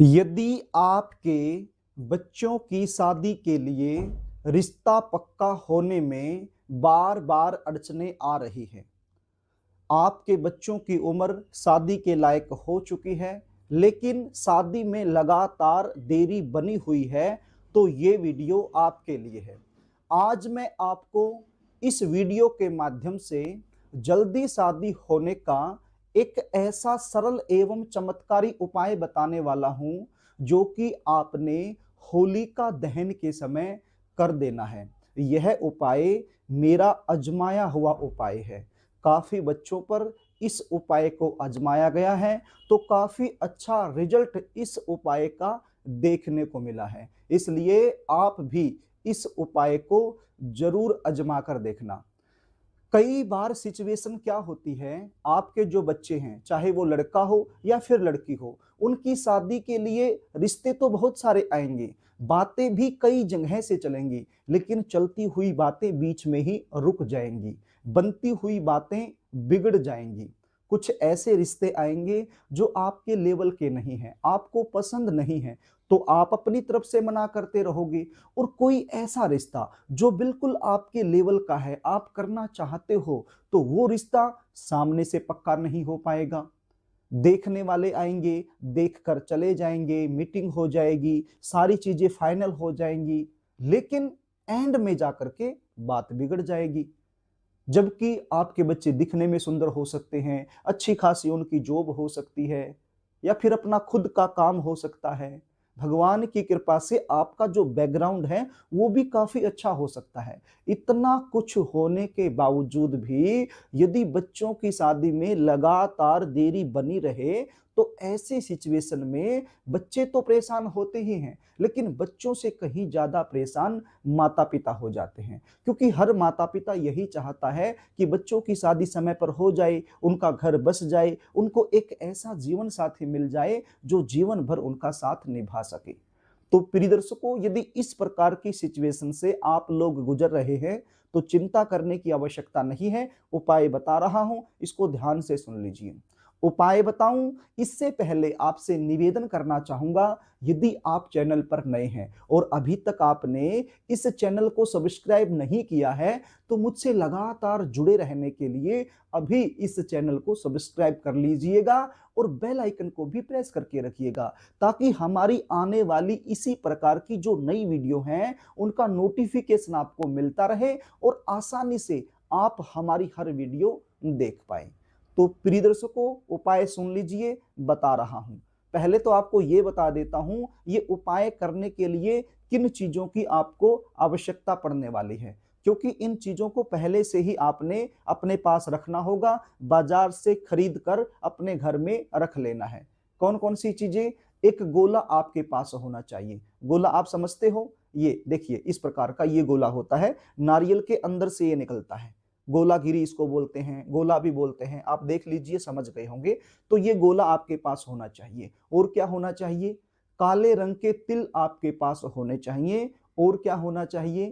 यदि आपके बच्चों की शादी के लिए रिश्ता पक्का होने में बार बार अड़चने आ रही हैं, आपके बच्चों की उम्र शादी के लायक हो चुकी है लेकिन शादी में लगातार देरी बनी हुई है, तो ये वीडियो आपके लिए है। आज मैं आपको इस वीडियो के माध्यम से जल्दी शादी होने का एक ऐसा सरल एवं चमत्कारी उपाय बताने वाला हूं जो कि आपने होलिका दहन के समय कर देना है। यह उपाय मेरा आजमाया हुआ उपाय है। काफी बच्चों पर इस उपाय को आजमाया गया है तो काफी अच्छा रिजल्ट इस उपाय का देखने को मिला है। इसलिए आप भी इस उपाय को जरूर आजमा कर देखना। कई बार सिचुएशन क्या होती है, आपके जो बच्चे हैं चाहे वो लड़का हो या फिर लड़की हो, उनकी शादी के लिए रिश्ते तो बहुत सारे आएंगे, बातें भी कई जगह से चलेंगी, लेकिन चलती हुई बातें बीच में ही रुक जाएंगी, बनती हुई बातें बिगड़ जाएंगी। कुछ ऐसे रिश्ते आएंगे जो आपके लेवल के नहीं हैं, आपको पसंद नहीं है, तो आप अपनी तरफ से मना करते रहोगे। और कोई ऐसा रिश्ता जो बिल्कुल आपके लेवल का है, आप करना चाहते हो, तो वो रिश्ता सामने से पक्का नहीं हो पाएगा। देखने वाले आएंगे, देखकर चले जाएंगे, मीटिंग हो जाएगी, सारी चीजें फाइनल हो जाएंगी, लेकिन एंड में जाकर के बात बिगड़ जाएगी। जबकि आपके बच्चे दिखने में सुंदर हो सकते हैं, अच्छी खासी उनकी जॉब हो सकती है, या फिर अपना खुद का काम हो सकता है। भगवान की कृपा से आपका जो बैकग्राउंड है वो भी काफी अच्छा हो सकता है। इतना कुछ होने के बावजूद भी यदि बच्चों की शादी में लगातार देरी बनी रहे, तो ऐसे सिचुएशन में बच्चे तो परेशान होते ही हैं, लेकिन बच्चों से कहीं ज्यादा परेशान माता पिता हो जाते हैं। क्योंकि हर माता पिता यही चाहता है कि बच्चों की शादी समय पर हो जाए, उनका घर बस जाए, उनको एक ऐसा जीवन साथी मिल जाए जो जीवन भर उनका साथ निभा सके। तो प्रिय दर्शकों, यदि इस प्रकार की सिचुएशन से आप लोग गुजर रहे हैं तो चिंता करने की आवश्यकता नहीं है। उपाय बता रहा हूं, इसको ध्यान से सुन लीजिए। उपाय बताऊं इससे पहले आपसे निवेदन करना चाहूंगा, यदि आप चैनल पर नए हैं और अभी तक आपने इस चैनल को सब्सक्राइब नहीं किया है, तो मुझसे लगातार जुड़े रहने के लिए अभी इस चैनल को सब्सक्राइब कर लीजिएगा और बेल आइकन को भी प्रेस करके रखिएगा, ताकि हमारी आने वाली इसी प्रकार की जो नई वीडियो हैं उनका नोटिफिकेशन आपको मिलता रहे और आसानी से आप हमारी हर वीडियो देख पाए। तो प्रिय दर्शकों, उपाय सुन लीजिए, बता रहा हूं। पहले तो आपको ये बता देता हूं, ये उपाय करने के लिए किन चीजों की आपको आवश्यकता पड़ने वाली है, क्योंकि इन चीजों को पहले से ही आपने अपने पास रखना होगा, बाजार से खरीद कर अपने घर में रख लेना है। कौन कौन सी चीजें? एक गोला आपके पास होना चाहिए। गोला आप समझते हो, ये देखिए इस प्रकार का ये गोला होता है, नारियल के अंदर से ये निकलता है। गोलागिरी इसको बोलते हैं, गोला भी बोलते हैं, आप देख लीजिए, समझ गए होंगे। तो ये गोला आपके पास होना चाहिए। और क्या होना चाहिए? काले रंग के तिल आपके पास होने चाहिए। और क्या होना चाहिए?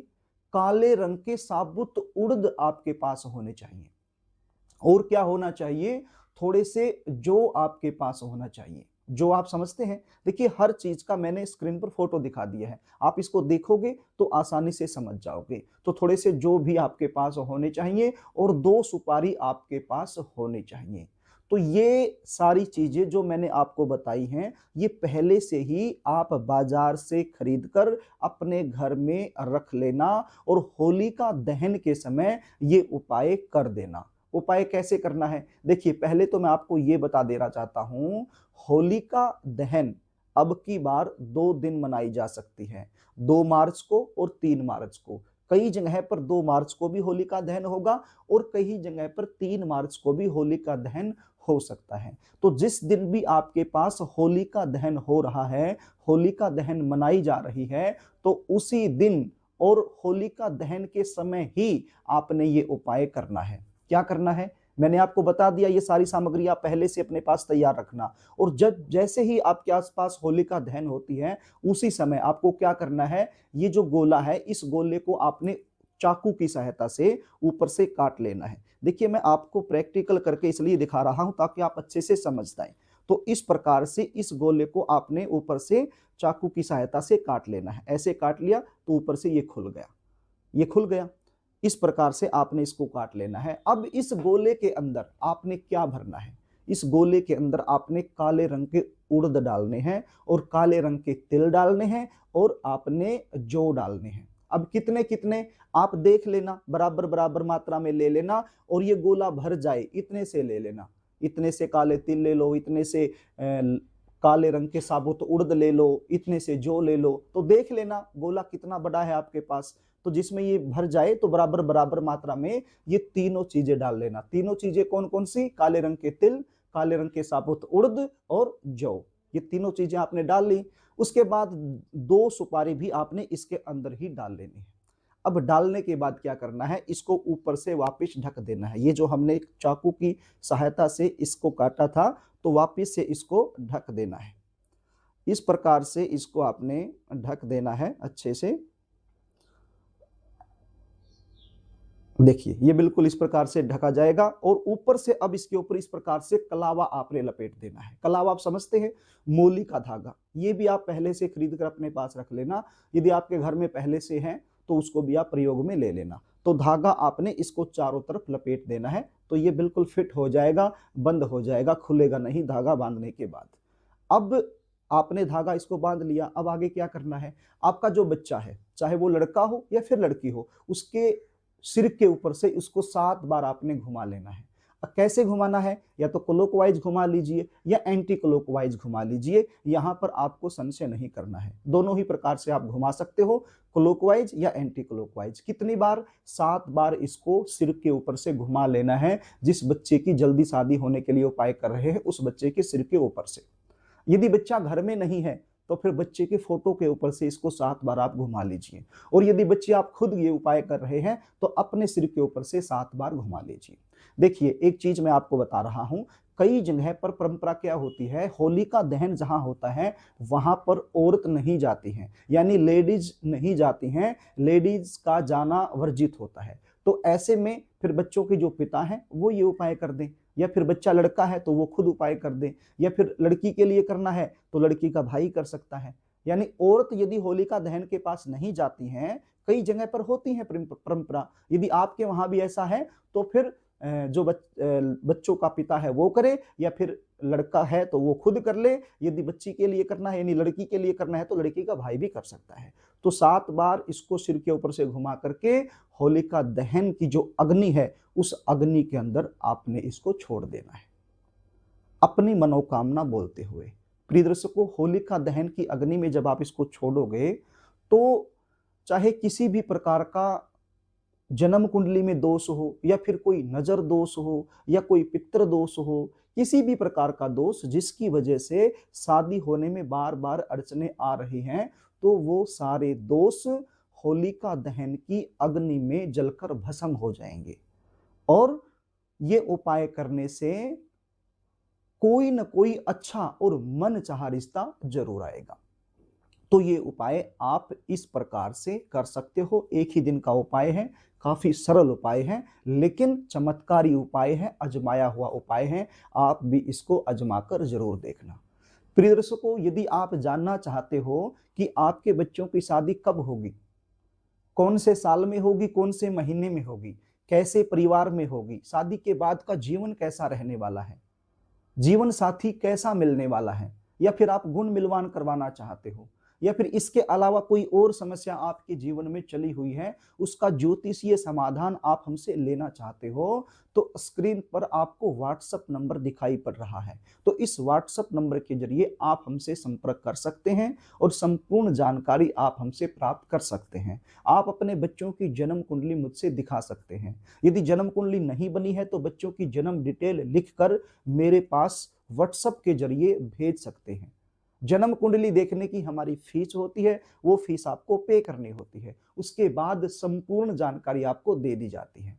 काले रंग के साबुत उड़द आपके पास होने चाहिए। और क्या होना चाहिए? थोड़े से जौ आपके पास होना चाहिए। जो आप समझते हैं, देखिए हर चीज का मैंने स्क्रीन पर फोटो दिखा दिया है, आप इसको देखोगे तो आसानी से समझ जाओगे। तो थोड़े से जो भी आपके पास होने चाहिए और 2 सुपारी आपके पास होने चाहिए। तो ये सारी चीजें जो मैंने आपको बताई हैं, ये पहले से ही आप बाजार से खरीद कर अपने घर में रख लेना और होलिका दहन के समय ये उपाय कर देना। उपाय कैसे करना है? देखिए पहले तो मैं आपको ये बता देना चाहता हूं, होलिका दहन अब की बार 2 दिन मनाई जा सकती है, 2 मार्च को और 3 मार्च को। कई जगह पर 2 मार्च को भी होलिका दहन होगा और कई जगह पर 3 मार्च को भी होलिका दहन हो सकता है। तो जिस दिन भी आपके पास होलिका दहन हो रहा है, होलिका दहन मनाई जा रही है, तो उसी दिन और होलिका दहन के समय ही आपने ये उपाय करना है। क्या करना है? मैंने आपको बता दिया, ये सारी सामग्री आप पहले से अपने पास तैयार रखना। और जब जैसे ही आपके आसपास होलिका दहन होती है, उसी समय आपको क्या करना है, ये जो गोला है, इस गोले को आपने चाकू की सहायता से ऊपर से काट लेना है। देखिए मैं आपको प्रैक्टिकल करके इसलिए दिखा रहा हूं ताकि आप अच्छे से समझ जाएं। तो इस प्रकार से इस गोले को आपने ऊपर से चाकू की सहायता से काट लेना है। ऐसे काट लिया तो ऊपर से ये खुल गया, ये खुल गया। इस प्रकार से आपने इसको काट लेना है। अब इस गोले के अंदर आपने क्या भरना है, इस गोले के अंदर आपने काले रंग के उड़द डालने हैं और काले रंग के तिल डालने हैं और आपने जौ डालने हैं। अब कितने कितने आप देख लेना, बराबर बराबर मात्रा में ले लेना और ये गोला भर जाए इतने से ले लेना। इतने से काले तिल ले लो, इतने से काले रंग के साबुत उड़द ले लो, इतने से जौ ले लो। तो देख लेना गोला कितना बड़ा है आपके पास, तो जिसमें ये भर जाए तो बराबर बराबर मात्रा में ये तीनों चीजें डाल लेना। तीनों चीजें कौन कौन सी, काले रंग के तिल, काले रंग के साबुत उड़द और जौ, ये तीनों चीजें आपने डाल ली। उसके बाद 2 सुपारी भी आपने इसके अंदर ही डाल लेनी है। अब डालने के बाद क्या करना है, इसको ऊपर से वापस ढक देना है। ये जो हमने चाकू की सहायता से इसको काटा था तो वापस से इसको ढक देना है। इस प्रकार से इसको आपने ढक देना है अच्छे से। देखिए ये बिल्कुल इस प्रकार से ढका जाएगा और ऊपर से अब इसके ऊपर इस प्रकार से कलावा आपने लपेट देना है। कलावा आप समझते हैं, मोली का धागा, ये भी आप पहले से खरीद कर अपने पास रख लेना। यदि आपके घर में पहले से है तो उसको भी आप प्रयोग में ले लेना। तो धागा आपने इसको चारों तरफ लपेट देना है, तो ये बिल्कुल फिट हो जाएगा, बंद हो जाएगा, खुलेगा नहीं धागा बांधने के बाद। अब आपने धागा इसको बांध लिया, अब आगे क्या करना है, आपका जो बच्चा है चाहे वो लड़का हो या फिर लड़की हो, उसके सिर के ऊपर से इसको 7 बार आपने घुमा लेना है। कैसे घुमाना है, या तो क्लॉकवाइज घुमा लीजिए या एंटी क्लॉकवाइज घुमा लीजिए, यहाँ पर आपको संशय नहीं करना है। दोनों ही प्रकार से आप घुमा सकते हो, क्लॉकवाइज या एंटी क्लॉकवाइज। कितनी बार, 7 बार इसको सिर के ऊपर से घुमा लेना है। जिस बच्चे की जल्दी शादी होने के लिए उपाय कर रहे हैं उस बच्चे के सिर के ऊपर से। यदि बच्चा घर में नहीं है तो फिर बच्चे के फोटो के ऊपर से इसको 7 बार आप घुमा लीजिए। और यदि बच्चे आप खुद ये उपाय कर रहे हैं तो अपने सिर के ऊपर से 7 बार घुमा लीजिए। देखिए एक चीज मैं आपको बता रहा हूं, कई जगह पर परंपरा क्या होती है, होलिका दहन जहां होता है वहां पर औरत नहीं जाती है, यानी लेडीज नहीं जाती हैं, लेडीज का जाना वर्जित होता है। तो ऐसे में फिर बच्चों के जो पिता हैं वो ये उपाय कर दें, या फिर बच्चा लड़का है तो वो खुद उपाय कर दे, या फिर लड़की के लिए करना है तो लड़की का भाई कर सकता है। यानी औरत यदि होलिका दहन के पास नहीं जाती हैं, कई जगह पर होती है परंपरा, यदि आपके वहां भी ऐसा है तो फिर जो बच्चों का पिता है वो करे, या फिर लड़का है तो वो खुद कर ले। यदि बच्ची के लिए करना है यानी लड़की के लिए करना है तो लड़की का भाई भी कर सकता है। तो 7 बार इसको सिर के ऊपर से घुमा करके होलिका दहन की जो अग्नि है उस अग्नि के अंदर आपने इसको छोड़ देना है, अपनी मनोकामना बोलते हुए। प्रिय दर्शकों, होलिका दहन की अग्नि में जब आप इसको छोड़ोगे तो चाहे किसी भी प्रकार का जन्म कुंडली में दोष हो, या फिर कोई नजर दोष हो, या कोई पितृ दोष हो, किसी भी प्रकार का दोष जिसकी वजह से शादी होने में बार बार अड़चने आ रही हैं, तो वो सारे दोष होलिका दहन की अग्नि में जलकर भस्म हो जाएंगे। और ये उपाय करने से कोई न कोई अच्छा और मनचाहा रिश्ता जरूर आएगा। तो ये उपाय आप इस प्रकार से कर सकते हो। एक ही दिन का उपाय है, काफी सरल उपाय है, लेकिन चमत्कारी उपाय है, अजमाया हुआ उपाय है। आप भी इसको अजमा कर जरूर देखना। प्रिय दर्शकों, यदि आप जानना चाहते हो कि आपके बच्चों की शादी कब होगी, कौन से साल में होगी, कौन से महीने में होगी, कैसे परिवार में होगी, शादी के बाद का जीवन कैसा रहने वाला है, जीवन साथी कैसा मिलने वाला है, या फिर आप गुण मिलवान करवाना चाहते हो, या फिर इसके अलावा कोई और समस्या आपके जीवन में चली हुई है, उसका ज्योतिषीय समाधान आप हमसे लेना चाहते हो, तो स्क्रीन पर आपको व्हाट्सएप नंबर दिखाई पड़ रहा है। तो इस व्हाट्सएप नंबर के जरिए आप हमसे संपर्क कर सकते हैं और संपूर्ण जानकारी आप हमसे प्राप्त कर सकते हैं। आप अपने बच्चों की जन्म कुंडली मुझसे दिखा सकते हैं। यदि जन्म कुंडली नहीं बनी है तो बच्चों की जन्म डिटेल लिखकर मेरे पास व्हाट्सएप के जरिए भेज सकते हैं। जन्म कुंडली देखने की हमारी फीस होती है, वो फीस आपको पे करनी होती है, उसके बाद संपूर्ण जानकारी आपको दे दी जाती है।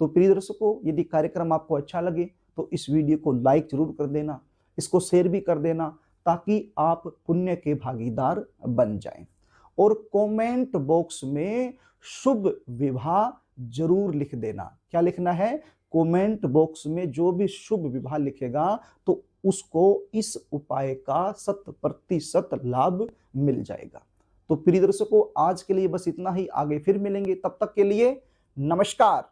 तो प्रिय दर्शकों, यदि कार्यक्रम आपको अच्छा लगे तो इस वीडियो को लाइक जरूर कर देना, इसको शेयर भी कर देना, ताकि आप पुण्य के भागीदार बन जाएं। और कमेंट बॉक्स में शुभ विवाह जरूर लिख देना। क्या लिखना है, कमेंट बॉक्स में जो भी शुभ विवाह लिखेगा तो उसको इस उपाय का 100% लाभ मिल जाएगा। तो प्रिय दर्शकों, आज के लिए बस इतना ही। आगे फिर मिलेंगे, तब तक के लिए नमस्कार।